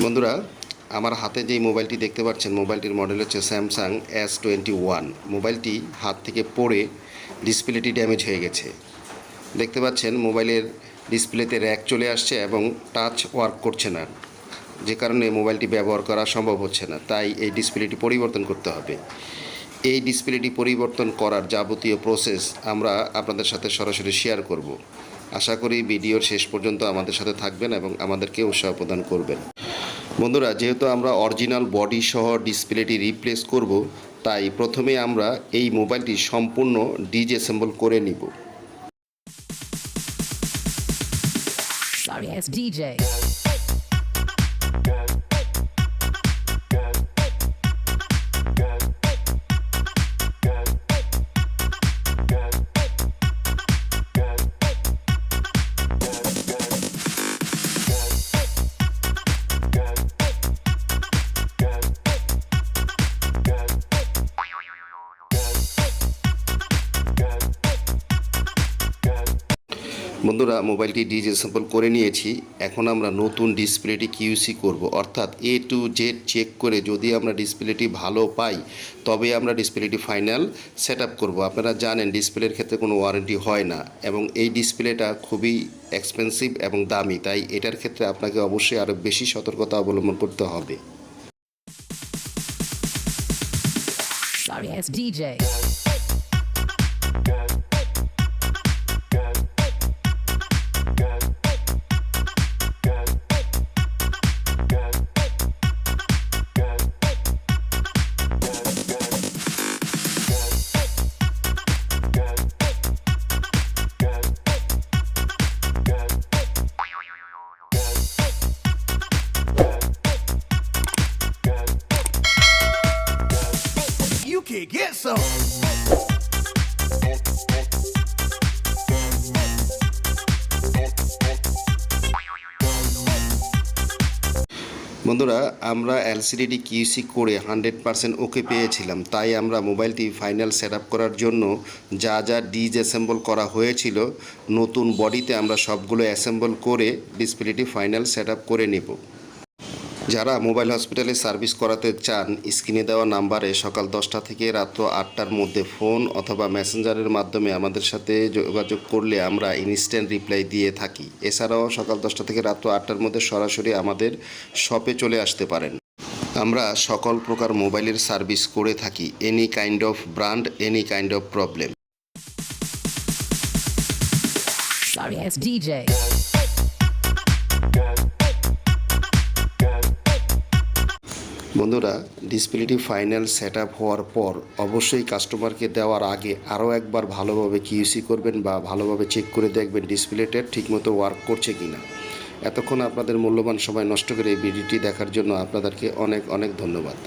বন্ধুরা, আমার হাতে যেই মোবাইলটি দেখতে পাচ্ছেন, মোবাইলটির মডেল হচ্ছে স্যামসাং S21। মোবাইলটি হাত থেকে পড়ে ডিসপ্লেটি ড্যামেজ হয়ে গেছে। দেখতে পাচ্ছেন মোবাইলের ডিসপ্লেতে র্যাক চলে আসছে এবং টাচ ওয়ার্ক করছে না, যে কারণে মোবাইলটি ব্যবহার করা সম্ভব হচ্ছে না। তাই এই ডিসপ্লেটি পরিবর্তন করতে হবে। এই ডিসপ্লেটি পরিবর্তন করার যাবতীয় প্রসেস আমরা আপনাদের সাথে সরাসরি শেয়ার করব। আশা করি ভিডিওর শেষ পর্যন্ত আমাদের সাথে থাকবেন এবং আমাদেরকে উৎসাহ প্রদান করবেন। বন্ধুরা, যেহেতু আমরা অরিজিনাল বডি সহ ডিসপ্লেটি রিপ্লেস করব, তাই প্রথমে আমরা এই মোবাইলটি সম্পূর্ণ ডিসঅ্যাসেম্বল করে নিব। Sorry, it's DJ. বন্ধুরা, মোবাইলটি ডিসঅ্যাসেম্বল করে নিয়েছি। এখন আমরা নতুন ডিসপ্লেটি কিউসি করব, অর্থাৎ A to Z চেক করে যদি আমরা ডিসপ্লেটি ভালো পাই তবে আমরা ডিসপ্লেটি ফাইনাল সেট আপ করবো। আপনারা জানেন ডিসপ্লের ক্ষেত্রে কোনো ওয়ারেন্টি হয় না এবং এই ডিসপ্লেটা খুবই এক্সপেন্সিভ এবং দামি, তাই এটার ক্ষেত্রে আপনাকে অবশ্যই আরও বেশি সতর্কতা অবলম্বন করতে হবে। Sorry, it's DJ. You can get some. বন্ধুরা, আমরা এলসিডি কিউসি করে 100% ওকে পেয়েছিলাম, তাই আমরা মোবাইলটি ফাইনাল সেট আপ করার জন্য যা যা ডিসঅ্যাসেম্বল করা হয়েছিল নতুন বডিতে আমরা সবগুলো অ্যাসেম্বল করে ডিসপ্লেটি ফাইনাল সেট আপ করে নেব। যারা মোবাইল হসপিটালে সার্ভিস করাতে চান, স্ক্রিনে দেওয়া নাম্বারে সকাল 10টা থেকে রাত্র 8টার মধ্যে ফোন অথবা মেসেঞ্জারের মাধ্যমে আমাদের সাথে যোগাযোগ করলে আমরা ইনস্ট্যান্ট রিপ্লাই দিয়ে থাকি। এছাড়াও সকাল 10টা থেকে রাত্র 8টার মধ্যে সরাসরি আমাদের শপে চলে আসতে পারেন। আমরা সকল প্রকার মোবাইলের সার্ভিস করে থাকি, any kind of brand, any kind of problem. Sorry, it's DJ. বন্ধুরা, ডিসপ্লেটি ফাইনাল সেট আপ হওয়ার পর অবশ্যই কাস্টমারকে দেওয়ার আগে আরও একবার ভালোভাবে কিউসি করবেন বা ভালোভাবে চেক করে দেখবেন ডিসপ্লেটা ঠিকমতো ওয়ার্ক করছে কিনা। এতক্ষণ আপনাদের মূল্যবান সময় নষ্ট করে এই ভিডিওটি দেখার জন্য আপনাদেরকে অনেক অনেক ধন্যবাদ।